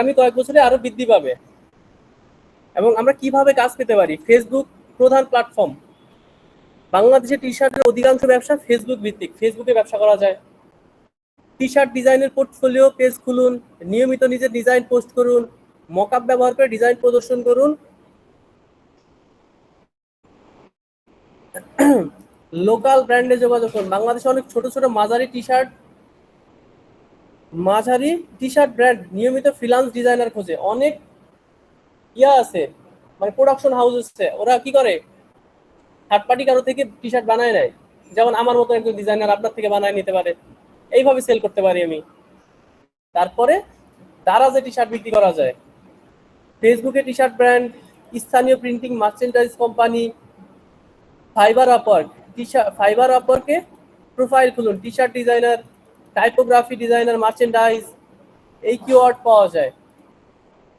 আগামী কয়েক বছরে আরো বৃদ্ধি পাবে। এবং আমরা কিভাবে কাজ পেতে পারি? ফেসবুক প্রধান প্ল্যাটফর্ম। বাংলাদেশে টি শার্টের অধিকাংশ ব্যবসা ফেসবুক ভিত্তিক, ফেসবুকে ব্যবসা করা যায়। টি শার্ট ডিজাইনের পোর্টফোলিও পেজ খুলুন, নিয়মিত নিজের ডিজাইন পোস্ট করুন, মকআপ ব্যবহার করে ডিজাইন প্রদর্শন করুন। লোকাল ব্র্যান্ডে যোগাযোগ করুন। বাংলাদেশে অনেক ছোট ছোট মাঝারি টি শার্ট ব্র্যান্ড নিয়মিত ফ্রিল্যান্স ডিজাইনার খোঁজে। অনেক আছে, মানে প্রোডাকশন হাউস আছে, ওরা কি করে থার্ড পার্টি কারো থেকে টি শার্ট বানায় নেয়, যেমন আমার মতো একজন ডিজাইনার আপনার থেকে বানায় নিতে পারে, এইভাবে সেল করতে পারি আমি। তারপরে দারাজে টি শার্ট বিক্রি করা যায়। ফেসবুকে টি শার্ট ব্র্যান্ড, স্থানীয় প্রিন্টিং মার্চেন্ডাইজ কোম্পানি, ফাইবার আপওয়ার্কে প্রোফাইল খুলুন, T shirt designer, typography designer, merchandise, এই কিওয়ার্ড পাওয়া যায়।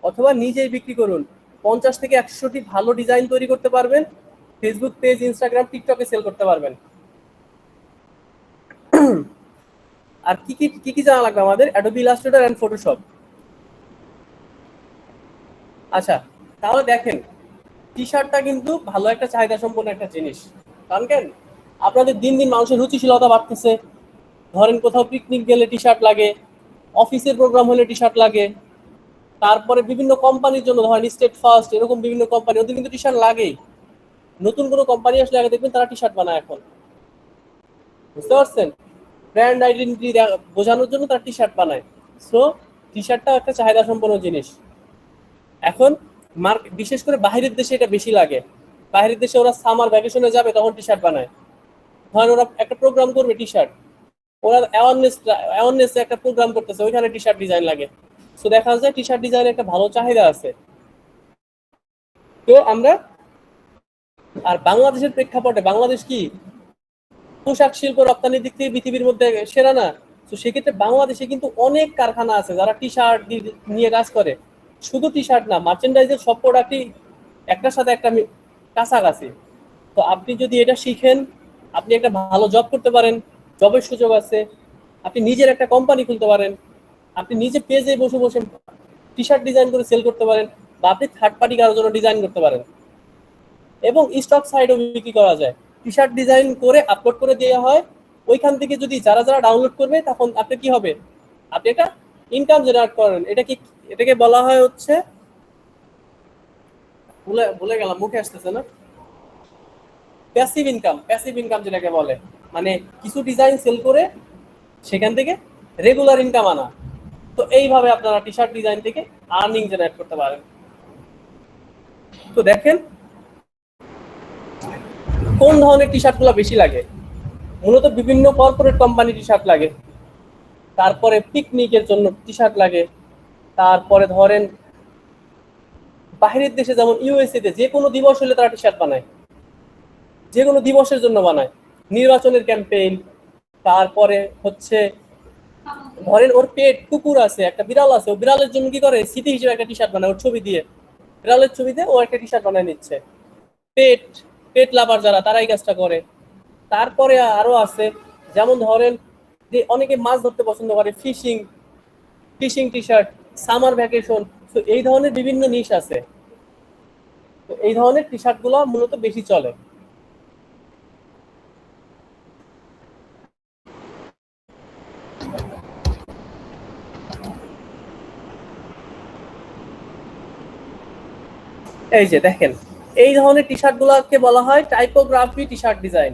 অথবা নিজেই বিক্রি করুন। 50 থেকে 100টি ভালো ডিজাইন তৈরি করতে পারবেন, ফেসবুক পেজ, ইনস্টাগ্রাম, টিকটকে সেল করতে পারবেন। আর কি কি কি কি জানা লাগবে আমাদের? Adobe Illustrator and Photoshop. আচ্ছা, তাহলে দেখেন টি শার্টটা কিন্তু ভালো একটা চাহিদা সম্পন্ন একটা জিনিস। কারণ কেন, আপনাদের দিন দিন মানুষের রুচিশীলতা বাড়তেছে। ধরেন কোথাও পিকনিক গেলে টি শার্ট লাগে, অফিসের প্রোগ্রাম হলে টি শার্ট লাগে, তারপরে বিভিন্ন কোম্পানির জন্য ধরেন স্টেট ফার্স্ট, এরকম বিভিন্ন কোম্পানি, ওদের কিন্তু টি শার্ট লাগেই। নতুন কোনো কোম্পানি আসলে আগে দেখবেন তারা টি শার্ট বানায় এখন, বুঝতে পারছেন? ব্র্যান্ড আইডেন্টিটি বোঝানোর জন্য তারা টি শার্ট বানায়। সো টি শার্টটা একটা চাহিদা সম্পন্ন জিনিস। এখন বিশেষ করে বাইরের দেশে এটা বেশি লাগে। বাইরের দেশে ওরা সামার ভ্যাকেশনে যাবে, তখন টি শার্ট বানায়। ধরেন ওরা একটা প্রোগ্রাম করবে, টি শার্ট, ওরা অ্যাওয়ারনেস একটা প্রোগ্রাম করতেছে, ওইখানে টি শার্ট ডিজাইন লাগে। সো দেখা যায় টি শার্ট ডিজাইনের একটা ভালো চাহিদা আছে। তো আমরা, আর বাংলাদেশের প্রেক্ষাপটে বাংলাদেশ কি পোশাক শিল্প রপ্তানির দিক থেকে পৃথিবীর মধ্যে সেরা না? তো সেক্ষেত্রে বাংলাদেশে কিন্তু অনেক কারখানা আছে যারা টি শার্ট নিয়ে কাজ করে। শুধু টি শার্ট না, মার্চেন্ডাইজের সব প্রোডাক্টই একটার সাথে একটা কাছাকাছি। তো আপনি যদি এটা শিখেন, আপনি একটা ভালো জব করতে পারেন, জবের সুযোগ আছে। আপনি নিজের একটা কোম্পানি খুলতে পারেন, আপনি নিজে পেজে বসে বসে টি শার্ট ডিজাইন করে সেল করতে পারেন, বা আপনি থার্ড পার্টি কারোর জন্য ডিজাইন করতে পারেন। এবং স্টক সাইটও বিক্রি করা যায়। টি শার্ট ডিজাইন করে আপলোড করে দেওয়া হয়, ওইখান থেকে যদি যারা যারা ডাউনলোড করবে, তখন আপনি কি হবে, আপনি একটা ইনকাম জেনারেট করেন। এটাকে বলা হয় হচ্ছে, ভুলে গেলাম, মুখে আসতেছে না, প্যাসিভ ইনকাম। প্যাসিভ ইনকাম যেটাকে বলে, মানে কিছু ডিজাইন সেল করে সেখান থেকে রেগুলার ইনকাম আনা। তো এইভাবে আপনারা টি শার্ট ডিজাইন থেকে আর্নিং জেনারেট করতে পারেন। তো দেখেন কোন ধরনের টি শার্ট গুলো বেশি লাগে। মূলত বিভিন্ন কর্পোরেট কোম্পানি টি শার্ট লাগে, তারপরে পিকনিকের জন্য টি শার্ট লাগে, তারপরে ধরেন বাহিরের দেশে যেমন ইউএসএ তে যে কোনো দিবস হলে তারা টি শার্ট বানায়, যে কোনো দিবসের জন্য বানায়, নির্বাচনের ক্যাম্পেইন। তারপরে হচ্ছে ধরেন ওর পেট কুকুর আছে, একটা বিড়াল আছে, ও বিড়ালের জন্য কি করে, স্মৃতি হিসেবে একটা টি শার্ট বানায় ওর ছবি দিয়ে, বিড়ালের ছবি দিয়ে ও একটা টি শার্ট বানায় নিচ্ছে। পেট পেট লাভার যারা, তারা এই কাজটা করে। তারপরে আরো আছে, যেমন ধরেন যে অনেকে মাছ ধরতে পছন্দ করে, fishing fishing T shirt, summer vacation. তো এই ধরনের বিভিন্ন নিশ আছে। তো এই ধরনের টি শার্ট গুলো মূলত বেশি চলে। এই যে দেখেন, এই ধরনের টি শার্ট গুলাকে বলা হয় টাইপোগ্রাফি টি শার্ট ডিজাইন,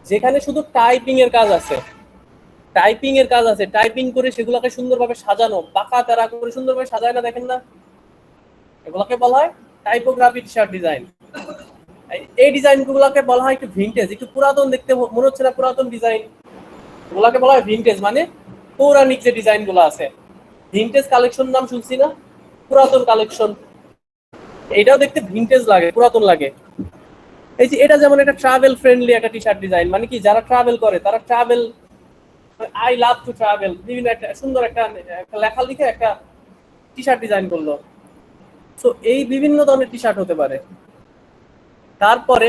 যেখানে শুধু টাইপিং করে সেগুলোকে সুন্দরভাবে সাজানো, বাঁকা তারা করে সুন্দরভাবে সাজায় না, দেখেন না, এগুলোকে বলা হয় টাইপোগ্রাফি টি শার্ট ডিজাইন। এই ডিজাইন গুলাকে বলা হয় একটু ভিন্টেজ, একটু পুরাতন দেখতে মনে হচ্ছে না, পুরাতন ডিজাইন, ওগুলাকে বলা হয় ভিন্টেজ, মানে পৌরাণিক যে ডিজাইন গুলো আছে। ভিন্টেজ কালেকশন নাম শুনছি না, পুরাতন কালেকশন, এটাও দেখতে ভিন্টেজ লাগে, পুরাতন লাগে। এই যে এটা যেমন একটা ট্রাভেল ফ্রেন্ডলি একটা টি শার্ট ডিজাইন, মানে কি যারা ট্রাভেল করে তারা আই লাভ টু ট্রাভেল, বিভিন্ন একটা সুন্দর একটা লেখা লিখে একটা টি শার্ট ডিজাইন করলো। সো এই বিভিন্ন ধরনের টি শার্ট হতে পারে। তারপরে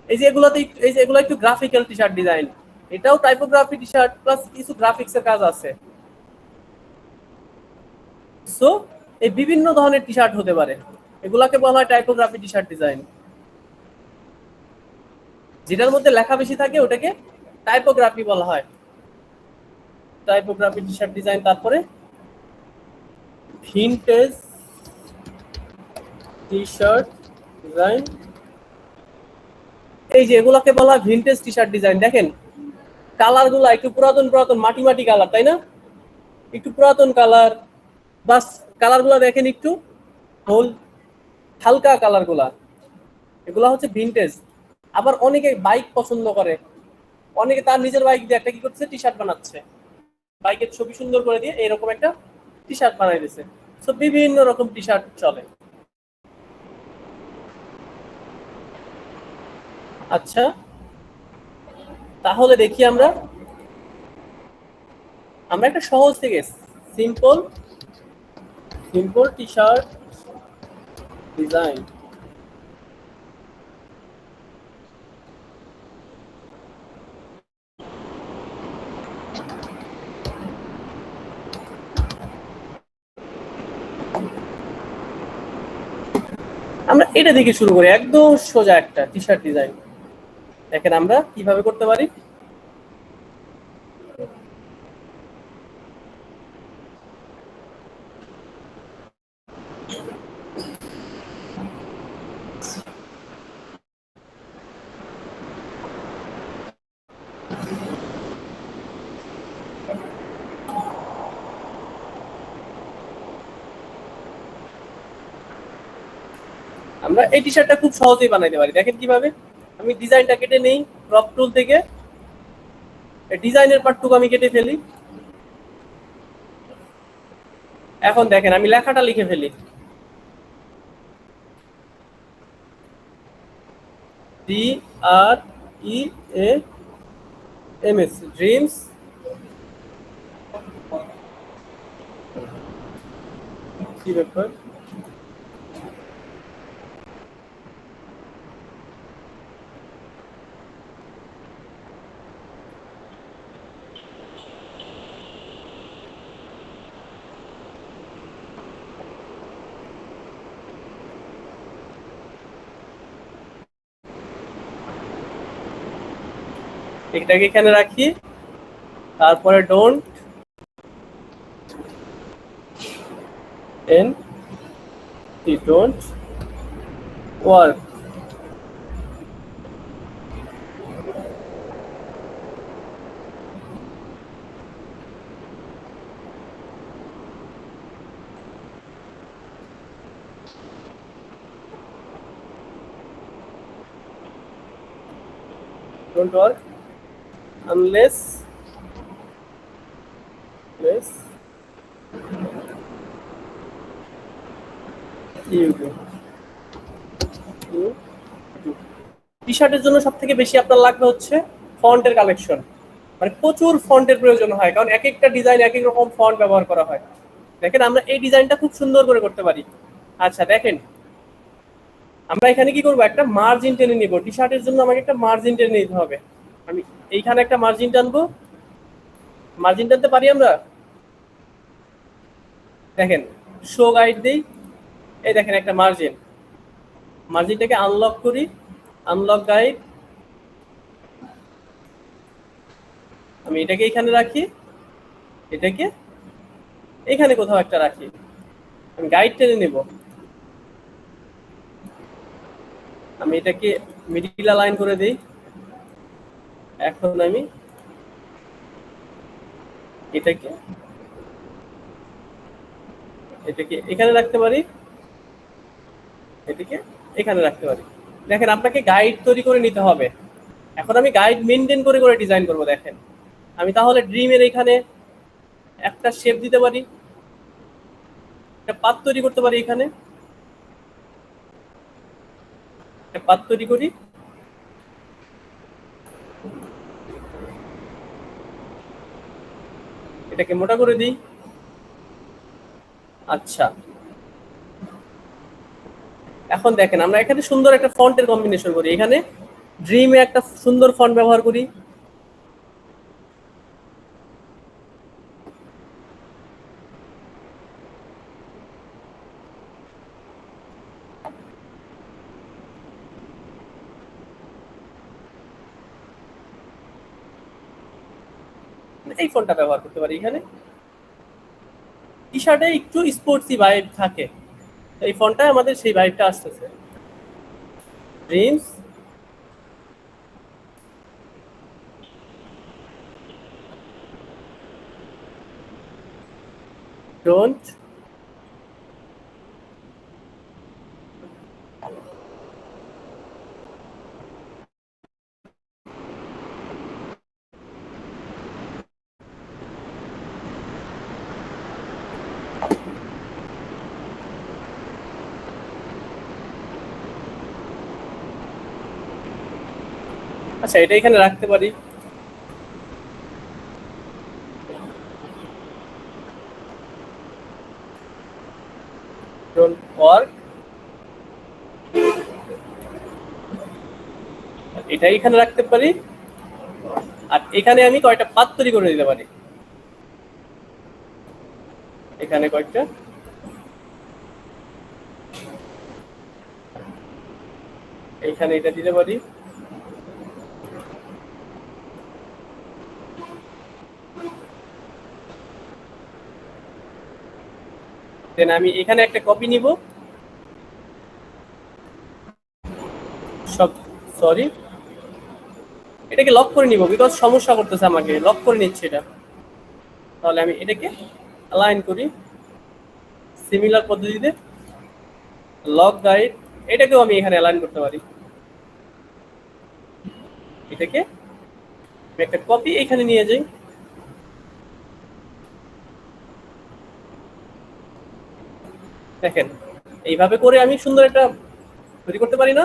এগুলো একটু গ্রাফিক্যাল টি শার্ট ডিজাইন, এটাও টাইপোগ্রাফি টি শার্ট প্লাস কিছু গ্রাফিক্স এর কাজ আছে। সো এই বিভিন্ন ধরনের টি শার্ট হতে পারে, এগুলাকে বলা হয় টাইপোগ্রাফি টি শার্ট ডিজাইন। যেটার মধ্যে লেখা বেশি থাকে ওটাকে টাইপোগ্রাফি বলা হয়, টাইপোগ্রাফি টি শার্ট ডিজাইন। তারপরে ভিনটেজ টি শার্ট ডিজাইন, এই যে এগুলাকে বলা হয় ভিনটেজ টি শার্ট ডিজাইন। দেখেন কালার গুলা একটু পুরাতন পুরাতন মাটি মাটি কালার, তাই না? একটু পুরাতন কালার, বাস কালার গুলা দেখেন একটু হোল হালকা কালার গুলা, এগুলা হচ্ছে ভিনটেজ। আবার অনেকে বাইক পছন্দ করে, অনেকে তার নিজের বাইক দিয়ে একটা কি করছে টি শার্ট বানাচ্ছে, বাইকের ছবি সুন্দর করে দিয়ে এরকম একটা টি শার্ট বানাই দিয়েছে। তো বিভিন্ন রকম টি শার্ট চলে। আচ্ছা, তাহলে দেখি আমরা আমরা একটা সহজ থেকে simple simple T shirt design. আমরা এটা থেকে শুরু করি, একদম সোজা একটা টি শার্ট ডিজাইন। দেখেন আমরা কিভাবে করতে পারি। আমরা এই টি শার্টটা খুব সহজেই বানাইতে পারি, দেখেন কিভাবে। আমি ডিজাইনটা কেটে নেই ক্রপ টুল থেকে, ডিজাইনের পার্টটুকু আমি কেটে ফেলি। এখন দেখেন আমি লেখাটা লিখে ফেলি, DREAMS, ড্রিমস। কি ব্যাপার, এটাকে এখানে রাখি। তারপরে don't N don't work, don't work unless you do টি শার্টের জন্য সব থেকে বেশি আপনার লাগবে হচ্ছে ফন্টের কালেকশন, মানে প্রচুর ফন্টের প্রয়োজন হয়, কারণ এক একটা ডিজাইন এক এক রকম ফন্ট ব্যবহার করা হয়। দেখেন আমরা এই ডিজাইনটা খুব সুন্দর করে করতে পারি। আচ্ছা দেখেন আমরা এখানে কি করবো, একটা মার্জিন টেনে নিব। টি শার্টের জন্য আমাকে একটা মার্জিন টেনে নিতে হবে। আমি এইখানে একটা মার্জিন টানবো, মার্জিন টানতে পারি আমরা। দেখেন শো গাইড দিই, এই দেখেন একটা মার্জিন, মার্জিনটাকে আনলক করি, আনলক গাইড। আমি এটাকে এখানে রাখি, এটাকে এখানে কোথাও একটা রাখি, আমি গাইড টেনে নেব। আমি এটাকে মিডিল লাইন করে দিই। এখন আমি এটাকে এখানে রাখতে পারি, এটাকে এখানে রাখতে পারি। দেখেন আপনাকে গাইড তৈরি করে নিতে হবে। এখন আমি গাইড মেনটেন করে করে ডিজাইন করব। দেখেন আমি তাহলে ড্রিমের এখানে একটা শেপ দিতে পারি, একটা পাত তৈরি করতে পারি, এখানে একটা পাত তৈরি করি। এটাকে মোটা করে দিই। আচ্ছা এখন দেখেন আমরা এখানে সুন্দর একটা ফন্টের কম্বিনেশন করি, এখানে ড্রিমে একটা সুন্দর ফন্ট ব্যবহার করি। এই ফন্টটা ব্যবহার করতে পারি। এখানে টি শার্টে একটু স্পোর্টসি ভাইব থাকে, এই ফন্টটায় আমাদের সেই ভাইবটা আসতেছে। ড্রিমস, ডোন্ট, আচ্ছা এটা এখানে রাখতে পারি। ডোন্ট ওয়ার্ক, এটা এখানে রাখতে পারি। আর এখানে আমি কয়টা পাত তৈরি করে দিতে পারি, এখানে কয়েকটা, এইখানে এটা দিতে পারি। দেন আমি এখানে একটা কপি নিব, সব সরি এটাকে লক করে নিব, বিকজ সমস্যা করতেছে আমাকে, লক করে নিচ্ছে এটা। তাহলে আমি এটাকে অ্যালাইন করি সিমিলার পদ্ধতিতে, লক গাইড, এটাকেও আমি এখানে অ্যালাইন করতে পারি। এটাকে একটা কপি এখানে নিয়ে যাই, দেখেন এইভাবে করে আমি সুন্দর একটা তৈরি করতে পারি না?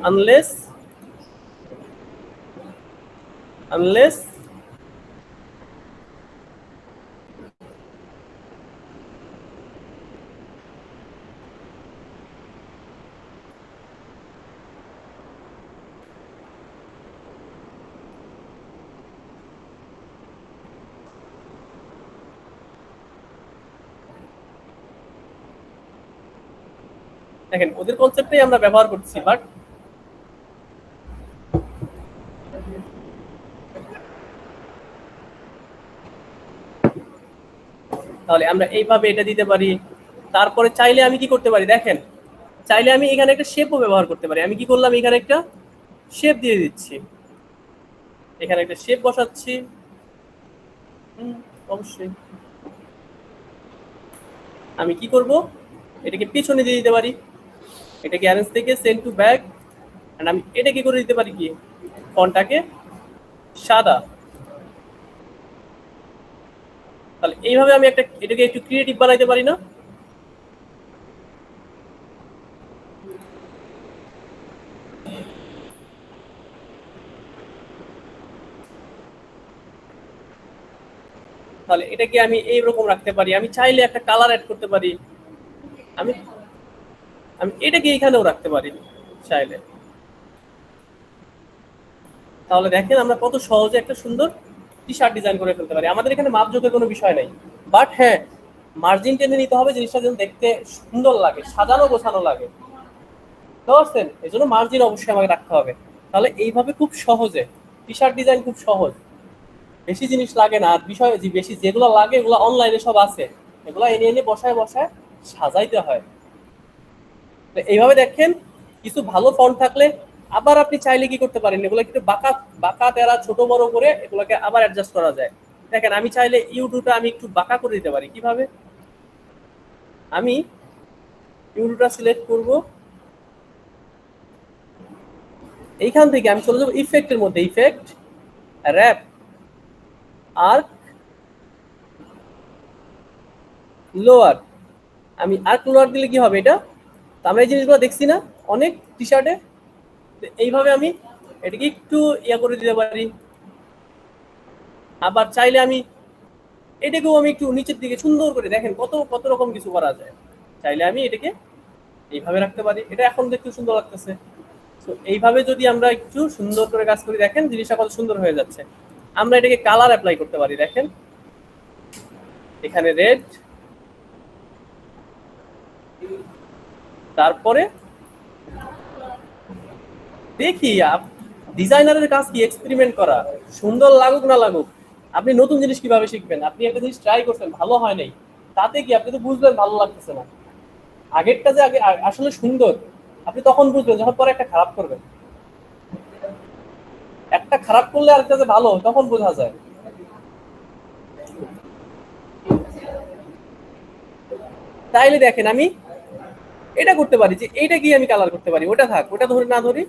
আনলেস আনলেস দেখেন ওদের কনসেপ্টটাই আমরা ব্যবহার করছি, বাট তাহলে আমরা এইভাবে এটা দিতে পারি। তারপরে চাইলে আমি কি করতে পারি দেখেন, চাইলে আমি এখানে একটা শেপও ব্যবহার করতে পারি। আমি কি করলাম, এখানে একটা শেপ দিয়ে দিচ্ছি, এখানে একটা শেপ বসাচ্ছি। অবশ্যই আমি কি করব, এটাকে পিছনে দিয়ে দিতে পারি, এটাকে অ্যারেঞ্জ থেকে সেন্ড টু ব্যাক, এন্ড আমি এটা কি করে দিতে পারি, কি ফন্টটাকে সাদা। তাহলে এইভাবে আমি একটা এটাকে একটু ক্রিয়েটিভ বানাইতে পারি না? তাহলে এটাকে আমি এইরকম রাখতে পারি। আমি চাইলে একটা কালার অ্যাড করতে পারি, আমি আমি এটাকে এইখানেও রাখতে পারি চাইলে। তাহলে দেখেন আমরা কত সহজে একটা সুন্দর টি শার্ট ডিজাইন করে ফেলতে পারি। আমাদের এখানে মাপজোকের কোনো বিষয় নাই, বাট হ্যাঁ মার্জিন টেনে নিতে হবে, জিনিসটা যেন দেখতে সুন্দর লাগে, সাজানো গোছানো লাগে, বুঝতে পারছেন? এই জন্য মার্জিন অবশ্যই আমাকে রাখতে হবে। তাহলে এইভাবে খুব সহজে টি শার্ট ডিজাইন খুব সহজ, বেশি জিনিস লাগে না। আর বিষয় যে বেশি যেগুলো লাগে এগুলো অনলাইনে সব আছে, এগুলো এনে এনে বসায় বসায় সাজাইতে হয়। এইভাবে দেখেন কিছু ভালো ফন্ট থাকলে আবার আপনি চাইলে কি করতে পারেন, এগুলো কিন্তু বাঁকা বাঁকা তেরা ছোট বড় করে এগুলোকে আবার অ্যাডজাস্ট করা যায়। দেখেন আমি চাইলে ইউটিউবটা আমি একটু বাঁকা করে দিতে পারি। কিভাবে, আমি ইউটিউবটা সিলেক্ট করব, এইখান থেকে আমি চলে যাবো ইফেক্টের মধ্যে, ইফেক্ট, র্যাপ, আর্ক, লোয়ার। আমি আর্ক লোয়ার দিলে কি হবে, এটা তো আমরা এই জিনিসগুলো দেখছি না অনেক টি শার্টে। এইভাবে আমি এটাকে একটু ইয়া করে দিতে পারি। আবার চাইলে আমি এটাকেও আমি একটু নিচের দিকে সুন্দর করে, দেখেন কত কত রকম কিছু করা যায়। চাইলে আমি এটাকে এইভাবে রাখতে পারি, এটা এখন দেখতে সুন্দর লাগতেছে। তো এইভাবে যদি আমরা একটু সুন্দর করে কাজ করি, দেখেন জিনিসটা কত সুন্দর হয়ে যাচ্ছে। আমরা এটাকে কালার অ্যাপ্লাই করতে পারি, দেখেন এখানে রেড, তারপরে দেখি ডিজাইনারের কাজ কি এক্সপেরিমেন্ট করা, সুন্দর লাগুক না লাগুক আপনি নতুন জিনিস কিভাবে শিখবেন? আপনি একটা জিনিস ট্রাই করছেন, ভালো হয় নাই, তাতে কি আপনি তো বুঝবেন ভালো লাগতেছে না। আগেরটা যে আগে আসলে সুন্দর, আপনি তখন বুঝবেন যখন পরে একটা খারাপ করবেন। একটা খারাপ করলে আরেকটা যে ভালো তখন বোঝা যায়। তাইলে দেখেন আমি এটা করতে পারি যে এইটা গিয়ে আমি কালার করতে পারি, ওটা থাক, ওটা ধরে না ধরি।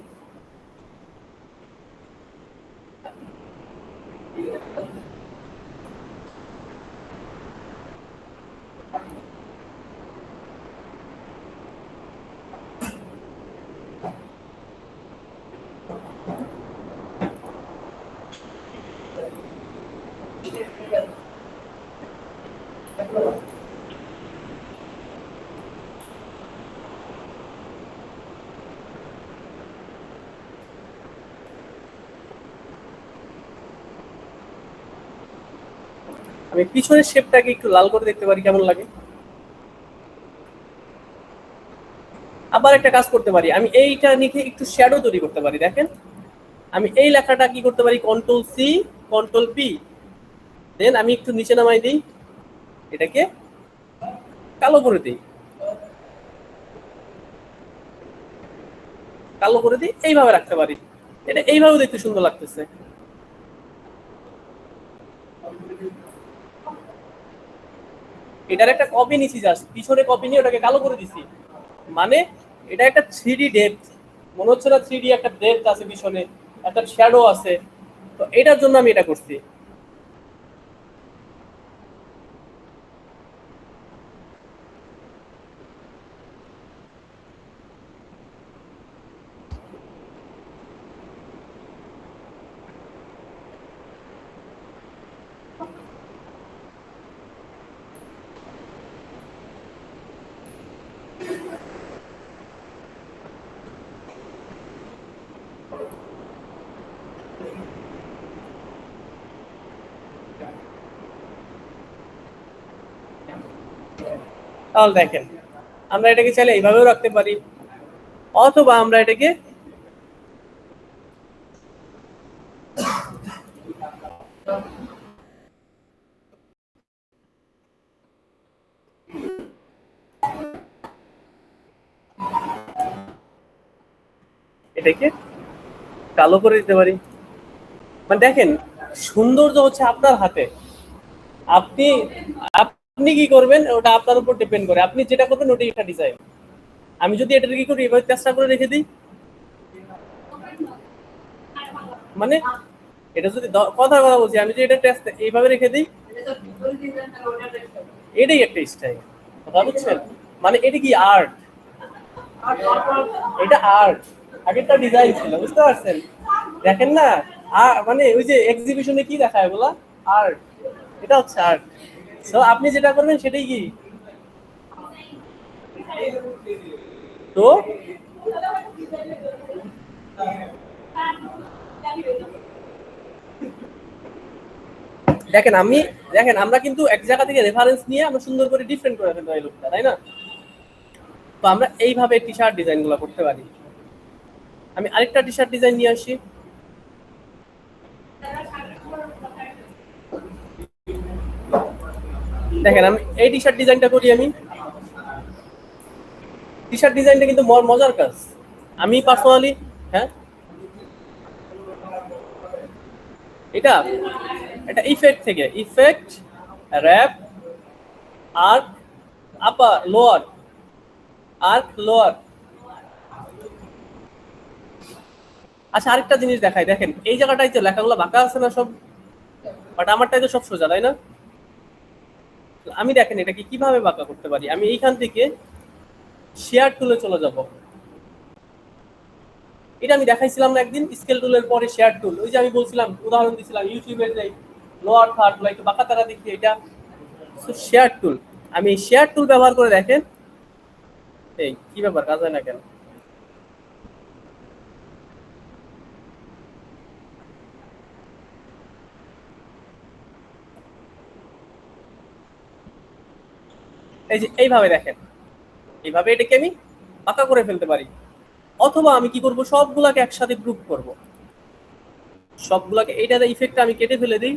আমি পিছনের শেপটাকে একটু লাল করে দেখতে পারি কেমন লাগে। আবার একটা কাজ করতে পারি, আমি এইটা লিখে একটু শ্যাডো তৈরি করতে পারি। দেখেন আমি এই লেখাটা কি করতে পারি, কন্ট্রোল সি, কন্ট্রোল পি, দেন আমি একটু নিচে নামাই দিই, এটাকে কালো করে দিই, কালো করে দিই, এইভাবে রাখতে পারি। এটা এইভাবে দেখতে সুন্দর লাগতেছে। এটার একটা কপি নিছি, জাস্ট পিছনে কপি নিয়ে ওটাকে কালো করে দিছি। মানে এটা একটা থ্রি ডেপথ, মনে হচ্ছে না থ্রি একটা ডেপথ আছে পিছনে, একটা শ্যাডো আছে। তো এটার জন্য আমি এটা করছি। তাহলে দেখেন আমরা এটাকে চাইলে এইভাবেও রাখতে পারি, অথবা আমরা এটাকে এটাকে কালো করে দিতে পারি। মানে দেখেন সৌন্দর্য হচ্ছে আপনার হাতে। আপনি আপনি কি করবেন ওটা আপনার উপর ডিপেন্ড করে, আপনি যেটা করবেন ওটাই একটা ডিজাইন। আমি যদি এটা কি করি, এভাবে চেষ্টা করে রেখে দিই, মানে এটা যদি কথার কথা বলছি, আমি যদি এটা টেস্ট এইভাবে রেখে দিই, এটাই একটা স্টাইল। কথা বুঝছেন? মানে এটা কি আর্ট, এটা আর্ট। আগেরটা ডিজাইন ছিল, বুঝতে পারছেন? দেখেন না, মানে ওই যে এক্সিবিশনে কি দেখায় বলা, আর্ট। এটা হচ্ছে আর্ট। তো আপনি যেটা করবেন সেটাই কি। তো দেখেন আমি, দেখেন আমরা কিন্তু এক জায়গা থেকে রেফারেন্স নিয়ে আমরা সুন্দর করে ডিফারেন্ট করে ফেলতে পারি লোকটা, তাই না? তো আমরা এইভাবে টি শার্ট ডিজাইন গুলো করতে পারি। আমি আরেকটা টি শার্ট ডিজাইন নিয়ে আসি। দেখেন আমি এই টি শার্ট ডিজাইনটা করি। আমি টি শার্ট ডিজাইনটা কিন্তু মজার কাজ। আমি পার্সোনালি, হ্যাঁ, এটা এটা ইফেক্ট থেকে, effect, warp, arc, upper lower, arc lower. আচ্ছা আরেকটা জিনিস দেখাই, দেখেন এই জায়গাটাই তো লেখাগুলো বাঁকা আছে না সব, বাট আমারটাই তো সব সোজা, তাই না? আমি দেখেন এটাকে কিভাবে বাঁকা করতে পারি, আমি এইখান থেকে শেয়ার টুলে চলে যাব। এটা আমি দেখাইছিলাম না একদিন, স্কেল টুলের পরে শেয়ার টুল, ওই যে আমি বলছিলাম উদাহরণ দিছিলাম ইউটিউবের যে লোয়ার থার্ড গুলো একটু বাঁকা তারা দেখি, এটা শেয়ার টুল। আমি শেয়ার টুল ব্যবহার করে দেখেন, এই কি ব্যাপার কাজ হয় না কেন? এই যে এইভাবে দেখেন, এইভাবে এটাকে আমি বাঁকা করে ফেলতে পারি। অথবা আমি কি করব, সবগুলাকে একসাথে গ্রুপ করব, সবগুলাকে এইটাতে ইফেক্ট আমি কেটে ফেলে দিই,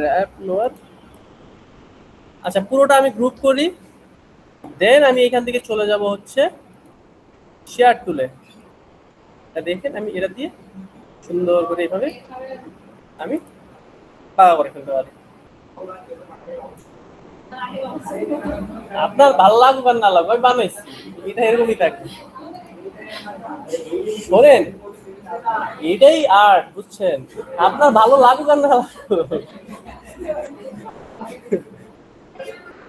র্যাপ লোয়ার। আচ্ছা, পুরোটা আমি গ্রুপ করি, দেন আমি এখান থেকে চলে যাব হচ্ছে শেয়ার টুলে। দেখেন আমি এটা দিয়ে সুন্দর করে এইভাবে আমি পাকা করে ফেলতে পারি। আপনার ভালো লাগবে আর না লাগবে, আমি বানাইছি, এটা এরকমই থাকবে। শোনেন, এটাই আর্ট, বুঝছেন? আপনার ভালো লাগুক আর না লাগুক,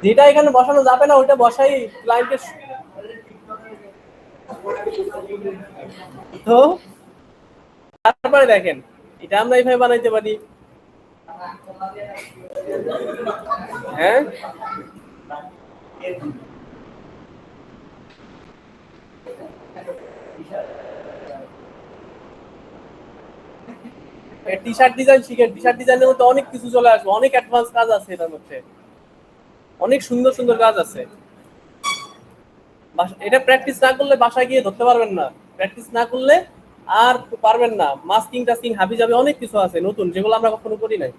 যেটা এখানে বসানো যাবে না ওইটা বসাই ক্লায়েন্টের। তো তারপরে দেখেন, এটা আমরা এইভাবে বানাইতে পারি। হ্যাঁ, টি শার্ট ডিজাইন শিখেন, টি শার্ট ডিজাইনের মধ্যে অনেক কিছু চলে আসবে, অনেক অ্যাডভান্স কাজ আছে এটার মধ্যে, অনেক সুন্দর সুন্দর কাজ আছে। এটা প্র্যাকটিস না করলে বাসায় গিয়ে ধরতে পারবেন না, প্র্যাকটিস না করলে আর পারবেন না। মাস্কিং টাস্কিং হাবি যাবে, অনেক কিছু আছে নতুন, যেগুলো আমরা কখনো করি নাই।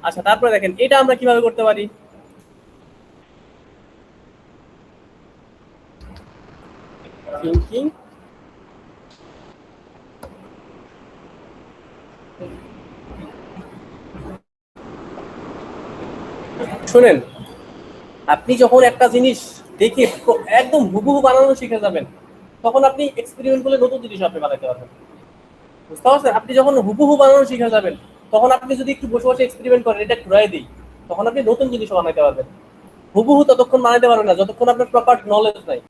আচ্ছা, তারপরে দেখেন এটা আমরা কিভাবে করতে পারি। থিঙ্কিং, শুনেন, আপনি যখন একটা জিনিস দেখে একদম হুবহু বানানো শিখে যাবেন, তখন আপনি এক্সপেরিমেন্ট করলে নতুন জিনিস আপনি বানাতে পারবেন। বুঝতে পারছেন? আপনি যখন হুবহু বানানো শিখে যাবেন, তখন আপনি যদি একটু বসে বসে এক্সপেরিমেন্ট করেন, এটা ঘুরাই দিই, তখন আপনি নতুন জিনিস বানাতে পারবেন। হুবহু ততক্ষণ বানাতে পারবেন না যতক্ষণ আপনার প্রপার নলেজ নাই।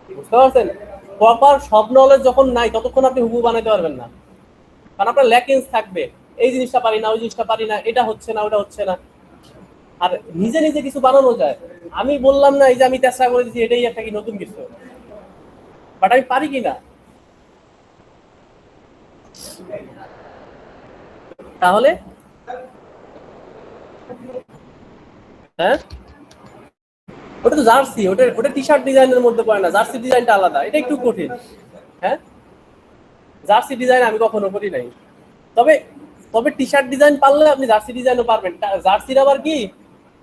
বুঝতে পারছেন? প্রপার সব নলেজ যখন নাই ততক্ষণ আপনি হুবহু বানাতে পারবেন না, কারণ আপনার ল্যাকিংস থাকবে। এই জিনিসটা পারি না, ওই জিনিসটা পারি না, এটা হচ্ছে না, ওটা হচ্ছে না। আর নিজে নিজে কিছু বানানো যায়। আমি বললাম না এই যে আমি চেষ্টা করে দিচ্ছি এটাই একটা কি নতুন কিছু, বাট আমি পারি কিনা। তাহলে হ্যাঁ, ওটা তো জার্সি, ওটা ওটা টি শার্ট ডিজাইনের মধ্যে পড়ে না, জার্সি ডিজাইনটা আলাদা, এটা একটু কঠিন। হ্যাঁ, জার্সি ডিজাইন আমি কখনো করি নাই। তবে তবে টি শার্ট ডিজাইন পারলে আপনি জার্সি ডিজাইনও পারবেন। জার্সির আবার কি,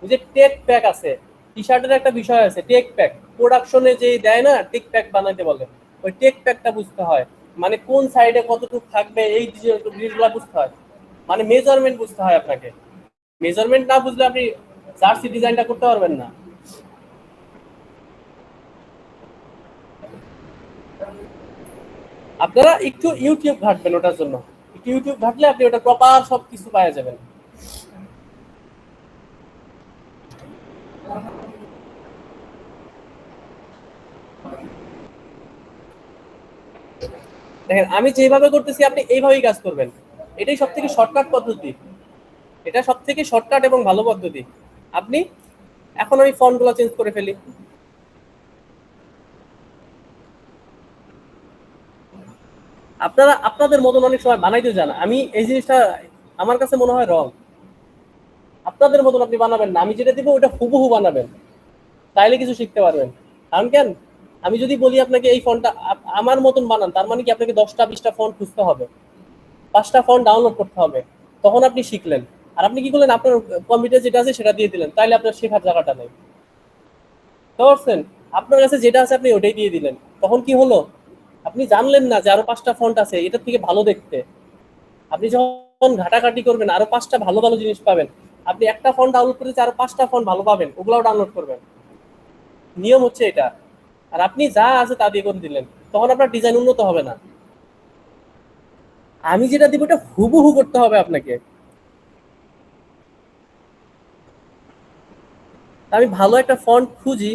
ওই যে টেক প্যাক আছে, টি শার্টের একটা বিষয় আছে টেক প্যাক, প্রোডাকশনে যে দেয় না টেক প্যাক বানাইতে বলে, ওই টেক প্যাকটা বুঝতে হয়। মানে কোন সাইডে কতটুকু থাকবে এই জিনিসগুলো বুঝতে হয়, মানে মেজারমেন্ট বুঝতে হয় আপনাকে। মেজারমেন্ট না বুঝলে আপনি জার্সি ডিজাইনটা করতে পারবেন না। আপনারা একটু ইউটিউব ঘাটবেন ওটার জন্য, একটু ইউটিউব ঘাটলে আপনি ওটা প্রপার সবকিছু পাওয়া যাবেন। দেখেন আমি যেভাবে করতেছি আপনি এইভাবেই কাজ করবেন, এটাই সব থেকে শর্টকাট পদ্ধতি, এটা সব থেকে শর্টকাট এবং ভালো পদ্ধতি। আপনি, এখন আমি ফন্টগুলো চেঞ্জ করে ফেলি। আপনারা আপনাদের মতন অনেক সময় বানাইতে যান, আমি এই জিনিসটা আমার কাছে মনে হয় রং। আপনাদের মতন আপনি বানাবেন না, আমি যেটা দিব ওটা হুবহু বানাবেন, তাইলে কিছু শিখতে পারবেন। কারণ কেন, আমি যদি বলি আপনাকে এই ফন্টটা আমার মতন বানান, তার মানে কি আপনাকে 10টা 20টা ফন্ট খুঁজতে হবে, 5টা ফন্ট ডাউনলোড করতে হবে, তখন আপনি শিখলেন। আর আপনি কি করলেন, আপনার কম্পিউটার যেটা আছে সেটা দিয়ে দিলেন, তাইলে আপনার শেখার জায়গাটা নেই। বুঝতে পারছেন? আপনার কাছে যেটা আছে আপনি ওটাই দিয়ে দিলেন, তখন কি হলো, আপনি জানলেন না যে আরো 5টা ফন্ট আছে এটার থেকে ভালো দেখতে। আপনি যখন ঘাটাঘাটি করবেন আরো 5টা ভালো ভালো জিনিস পাবেন। আপনি একটা ফন্ট ডাউনলোড করেছে আরো 5টা ফন্ট ভালো পাবেন, ওগুলাও ডাউনলোড করবেন। নিয়ম হচ্ছে এটা। আর আপনি যা আছে তা দিয়ে করে দিলেন, তখন আপনার ডিজাইন উন্নত হবে না। আমি যেটা দিব এটা হুবহু করতে হবে আপনাকে। আমি ভালো একটা ফন্ট খুঁজি।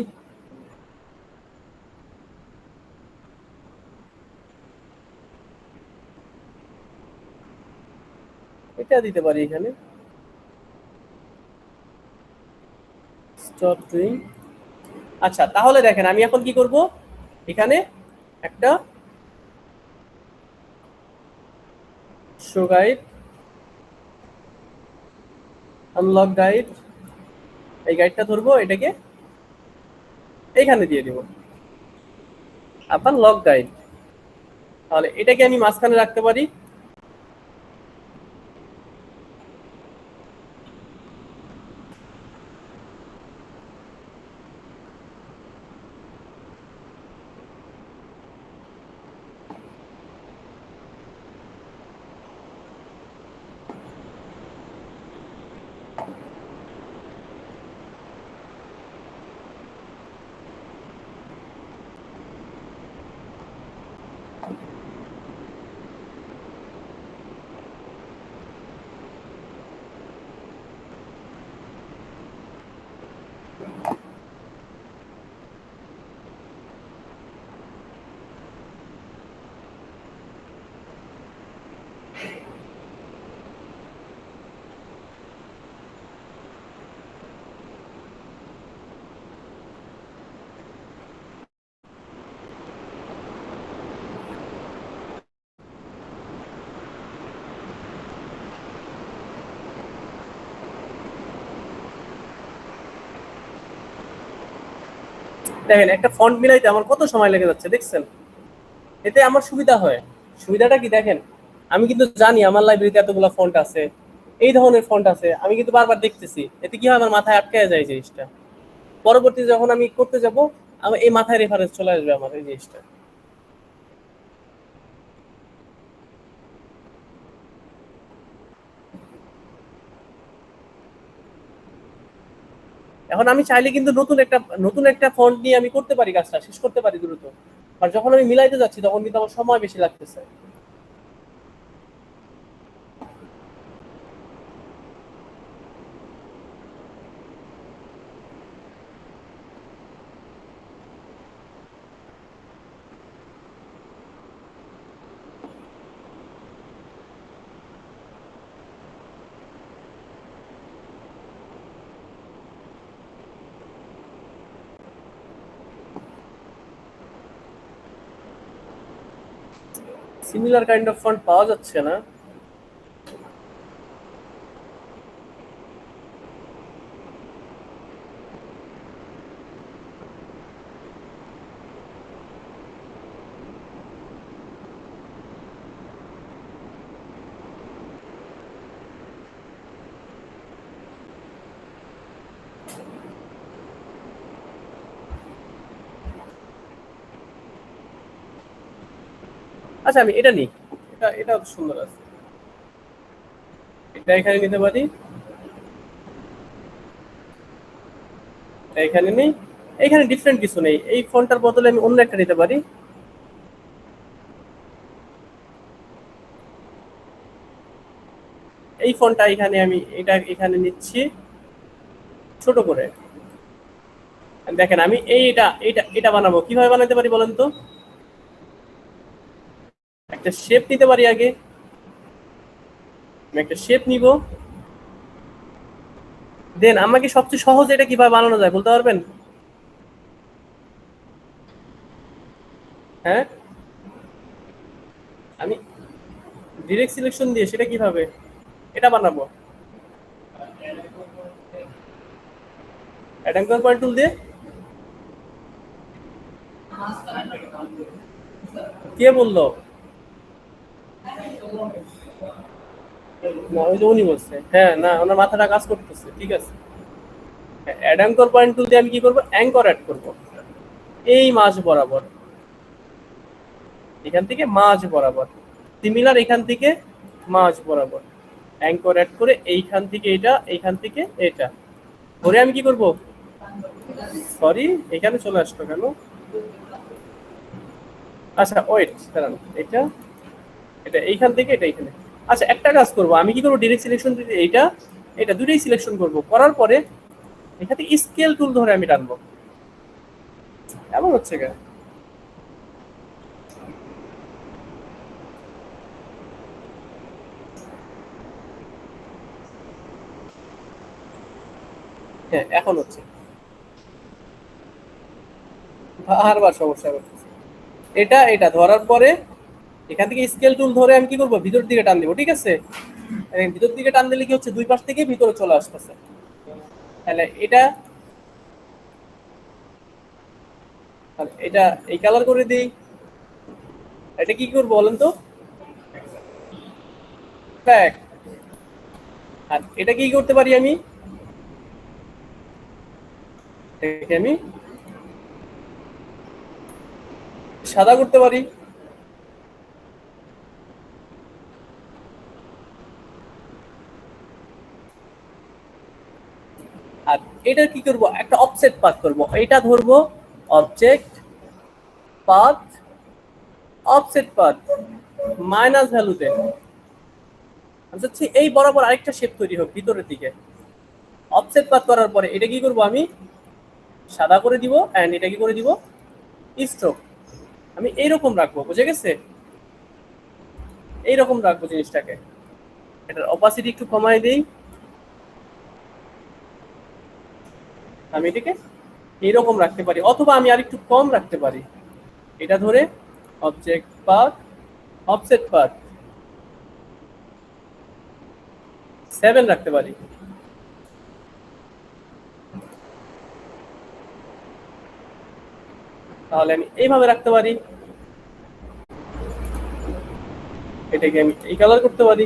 এটা দিতে পারি এখানে, স্টপ ডুইং। আচ্ছা, তাহলে দেখেন আমি এখন কি করব, এখানে একটা শো গাইড, আনলক গাইড, এই গাইডটা ধরবো, এটাকে এইখানে দিয়ে দিব, আবার লক গাইড। তাহলে এটাকে আমি মাঝখানে রাখতে পারি। দেখেন একটা ফন্ট মিলাইতে আমার কত সময় লেগে যাচ্ছে দেখছেন। এতে আমার সুবিধা হয়। সুবিধাটা কি দেখেন, আমি কিন্তু জানি আমার লাইব্রেরিতে এতগুলো ফন্ট আছে, এই ধরনের ফন্ট আছে, আমি কিন্তু বারবার দেখতেছি। এতে কি হয়, আমার মাথায় আটকে যায় জিনিসটা। পরবর্তীতে যখন আমি করতে যাব, আমার এই মাথায় রেফারেন্স চলে আসবে আমার এই জিনিসটা। এখন আমি চাইলে কিন্তু নতুন একটা ফন্ট নিয়ে আমি করতে পারি, কাজটা শেষ করতে পারি দ্রুত। আর যখন আমি মিলাইতে যাচ্ছি তখন কিন্তু আমার সময় বেশি লাগতেছে। সিমিলার কাইন্ড অফ ফন্ট পাওয়া যাচ্ছে না। আচ্ছা আমি এটা নিই, এটা সুন্দর আছে, এটা এখানে নিতে পারি, এটা এখানে নেই। এখানে ডিফারেন্ট কিছু নেই, এই ফন্টটার বদলে আমি অন্য একটা নিতে পারি। এই ফন্টটা এখানে আমি এটা এখানে নিচ্ছি ছোট করে। দেখেন আমি এইটা এটা এটা বানাবো, কিভাবে বানাতে পারি বলেন তো? একটা শেপ নিতে পারি আগে, আমি একটা শেপ নিব। দেন আমাকে সবচেয়ে সহজ এটা কিভাবে বানানো যায় বলতে পারবেন? হ্যাঁ, আমি ডিরেক্ট সিলেকশন দিয়ে সেটা কিভাবে এটা বানাবো? অ্যাড অ্যাঙ্কর পয়েন্ট টুল দিয়ে? কে বললো? না, ওই যে উনি বলছে। হ্যাঁ, না ওনার মাথাটা কাজ করতেছে, ঠিক আছে। অ্যাড অ্যাঙ্কর পয়েন্ট টুল দিয়ে আমি কি করবো, অ্যাঙ্কর অ্যাড করবো এই মাঝ বরাবর, এখান থেকে মাঝ বরাবর, সিমিলার এখান থেকে মাঝ বরাবর অ্যাঙ্কর অ্যাড করে এইখান থেকে এটা, এইখান থেকে এটা ধরে আমি কি করব, সরি এখানে চলে আসলো কেন? আচ্ছা ওয়েট দাঁড়ান, এটা এটা এইখান থেকে এটা এইখানে। আচ্ছা একটা কাজ করবো, আমি কি করবো, ডিরেক্ট সিলেকশন দিতে এইটা এটা দুটোই সিলেকশন করব, করার পরে এখান থেকে স্কেল টুল ধরে আমি টানবো। এমন হচ্ছে কেন? হ্যাঁ এখন হচ্ছে, বারবার সমস্যা করতেছে। এটা এটা ধরার পরে এখান থেকে স্কেল টুল ধরে আমি কি করবো, ভিতর দিকে টান দিব, ঠিক আছে। ভিতর দিকে টান দিলে কি হচ্ছে, দুই পাশ থেকে ভিতরে চলে আসতেছে। তাহলে এটা, এটা এই কালার করে দিই। এটা কি করবো বলেন তো, ব্যাক। আর এটা কি করতে পারি আমি, এটাকে আমি সাদা করতে পারি। আর এটা কি করব, একটা অফসেট পাথ করব, এটা ধরবো object path, offset path minus ভ্যালুতে। আচ্ছা এই বরাবর আরেকটা শেপ তৈরি হোক ভিতরের দিকে। অফসেট পাথ করার পরে এটা কি করব, আমি সাদা করে দিব, এন্ড এটা কি করে দিব, স্ট্রোক। আমি এইরকম রাখবো, বুঝে গেছে? এইরকম রাখবো জিনিসটাকে। এটার অপাসিটি একটু কমাই দেই, আমি এটাকে এইরকম রাখতে পারি, অথবা আমি আরেকটু কম রাখতে পারি। এটা ধরে অবজেক্ট পাথ, অফসেট পাথ 7 রাখতে পারি। তাহলে আমি এইভাবে রাখতে পারি, এটাকে আমি এই কালার করতে পারি,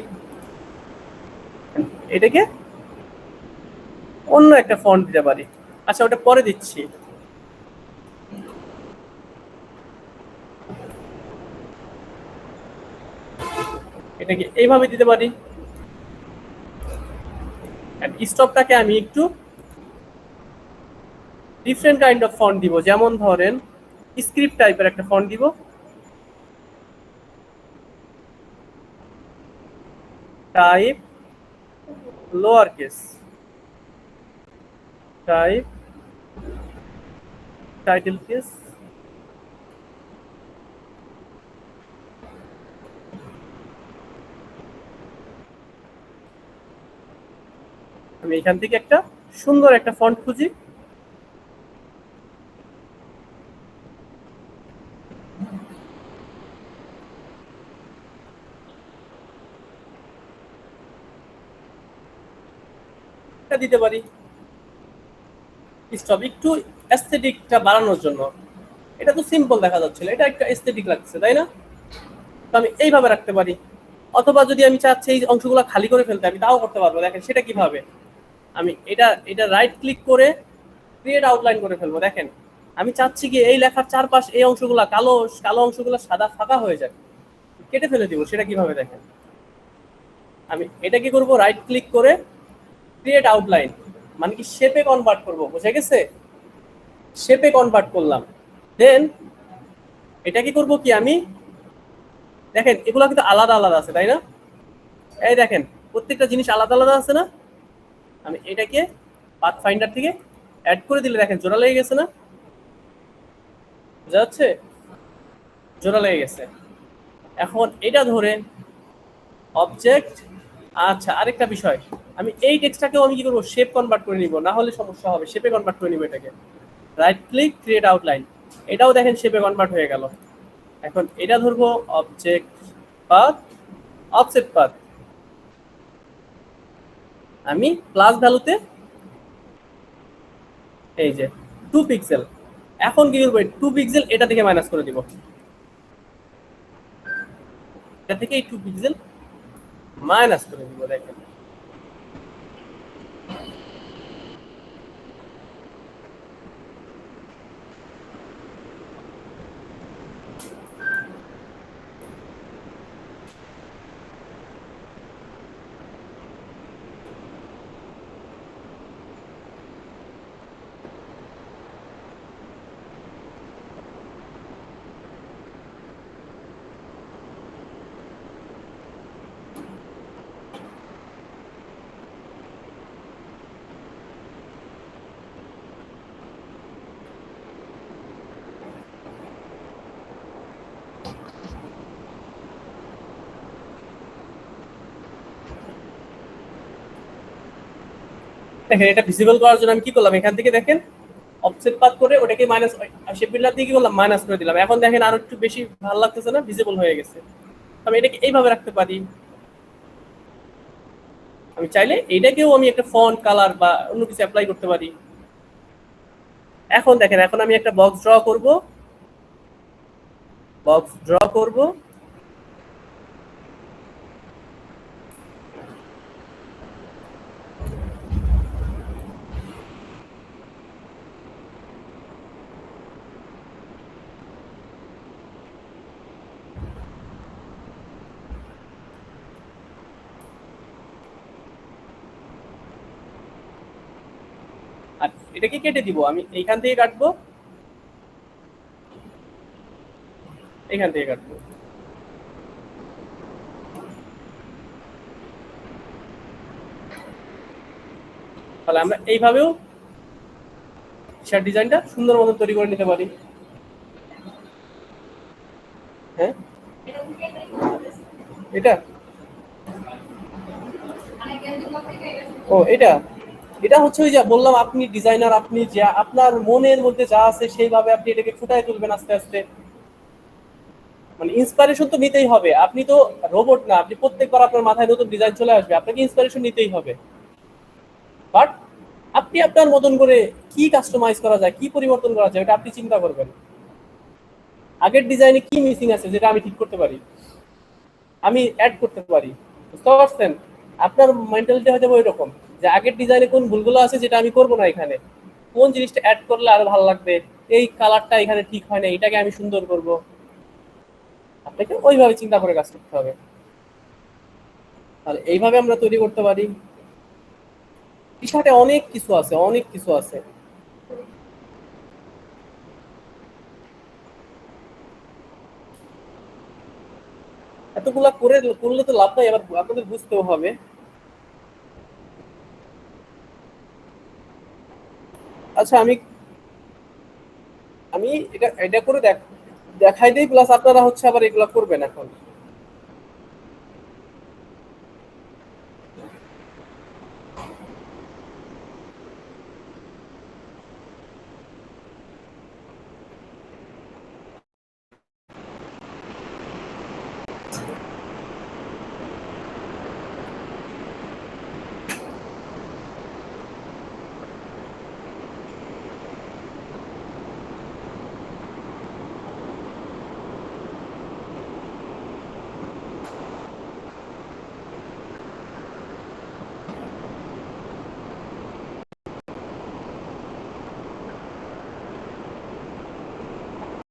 এটাকে অন্য একটা ফন্ট দিতে পারি। আচ্ছা, ওটা পরে দিচ্ছি। এটাকে এইভাবে দিতে পারি। স্টপটাকে আমি একটু ডিফারেন্ট কাইন্ড অফ ফন্ট দিব, যেমন ধরেন স্ক্রিপ্ট টাইপের একটা ফন্ট দিব। Type lower case, type title case, আমি এখান থেকে একটা সুন্দর একটা ফন্ট খুঁজি। এটা দিতে পারি স্টপ, একটু অ্যাস্থেটিকটা বাড়ানোর জন্য। এটা তো সিম্পল দেখা যাচ্ছিল, এটা একটা এস্থেটিক লাগছে, তাই না? তো আমি এইভাবে রাখতে পারি। অথবা যদি আমি চাচ্ছি এই অংশগুলো খালি করে ফেলতে, আমি তাও করতে পারবো। দেখেন সেটা কিভাবে, আমি এটা এটা রাইট ক্লিক করে ক্রিয়েট আউটলাইন করে ফেলবো। দেখেন আমি চাচ্ছি কি এই লেখার চারপাশ এই অংশগুলো কালো কালো অংশগুলো সাদা ফাঁকা হয়ে যায়, কেটে ফেলে দিব। সেটা কিভাবে দেখেন, আমি এটা কি করব, রাইট ক্লিক করে ক্রিয়েট আউটলাইন, মানে কি শেপে কনভার্ট করব, বুঝে গেছে? শেপে কনভার্ট করলাম। দেন এটা কি করব কি, আমি দেখেন এগুলো কিন্তু আলাদা আলাদা আছে, তাই না? এই দেখেন প্রত্যেকটা জিনিস আলাদা আলাদা আছে না? আমি এটাকে পাথ ফাইন্ডার থেকে অ্যাড করে দিলে দেখেন জোড়া লেগে গেছে না? বোঝা যাচ্ছে? জোড়া লেগে গেছে। এখন এটা ধরে অবজেক্ট, আচ্ছা আরেকটা বিষয়, আমি এই টেক্সটটাকেও আমি কি করবো, শেপ কনভার্ট করে নিব, না হলে সমস্যা হবে। শেপে কনভার্ট করে নিব এটাকে, রাইট ক্লিক ক্রিয়েট আউটলাইন, এটাও দেখেন শেপে কনভার্ট হয়ে গেল। এখন এটা ধরবো অবজেক্ট পাথ, অফসেট পাথ, আমি প্লাস ভ্যালুতে এই যে 2 পিক্সেল। এখন কি করবো, 2 পিক্সেল এটা থেকে মাইনাস করে দিব, এটা থেকে এই 2 পিক্সেল মাইনাস করে দিব। দেখেন দেখেন এটা ভিজিবল করার জন্য আমি কি করলাম, এখান থেকে দেখেন অফসেট পাথ করে ওটাকে মাইনাস, শেপ বিল্ডার দিয়ে কি করলাম, মাইনাস করে দিলাম। এখন দেখেন আরো একটু বেশি ভালো লাগতেছে না, ভিজিবল হয়ে গেছে। আমি এটাকে এইভাবে রাখতে পারি। আমি চাইলে এইটাকেও আমি একটা ফন্ট কালার বা অন্য কিছু অ্যাপ্লাই করতে পারি। এখন দেখেন, এখন আমি একটা বক্স ড্র করব, বক্স ড্র করব, আর এটাকে কেটে দিব। আমি এইখান থেকে কাটবো, এইখান থেকে কাটবো। তাহলে আমরা এইভাবেও শার্ট ডিজাইনটা সুন্দর মতো তৈরি করে নিতে পারি। হ্যাঁ, এটা ও এটা এটা হচ্ছে ওই যে বললাম, আপনি ডিজাইনার, আপনি যা আপনার মনের মধ্যে যা আছে সেইভাবে আপনি এটাকে ফুটায় তুলবেন আস্তে আস্তে। মানে ইন্সপিরেশন তো নিতেই হবে, আপনি তো রোবট না, আপনি প্রত্যেকবার আপনার মাথায় নতুন ডিজাইন চলে আসবে, আপনাকে ইন্সপিরেশন নিতেই হবে। বাট আপনি আপনার মতন করে কি কাস্টমাইজ করা যায়, কি পরিবর্তন করা যায়, এটা আপনি চিন্তা করবেন। আগের ডিজাইনে কি মিসিং আছে যেটা আমি ঠিক করতে পারি, আমি অ্যাড করতে পারি। বুঝতে পারছেন? আপনার মেন্টালিটি হয়তো ওই রকম যে আগের ডিজাইনে কোন ভুলগুলো আছে যেটা আমি করব না, এখানে কোন জিনিসটা অ্যাড করলে আরো ভালো লাগবে, এই কালারটা এখানে ঠিক হয় না, এটাকে আমি সুন্দর করব। আপনাকে ওইভাবে চিন্তা করে কাজ করতে হবে। তাহলে এইভাবে আমরা তৈরি করতে পারি। টি শার্টে অনেক কিছু আছে, অনেক কিছু আছে। এতগুলা করে করলে তো লাভ নাই, এবার আপনাদের বুঝতেও হবে। আচ্ছা, আমি আমি এটা এটা করে দেখাই দিই, প্লাস আপনারা হচ্ছে আবার এগুলা করবেন এখন।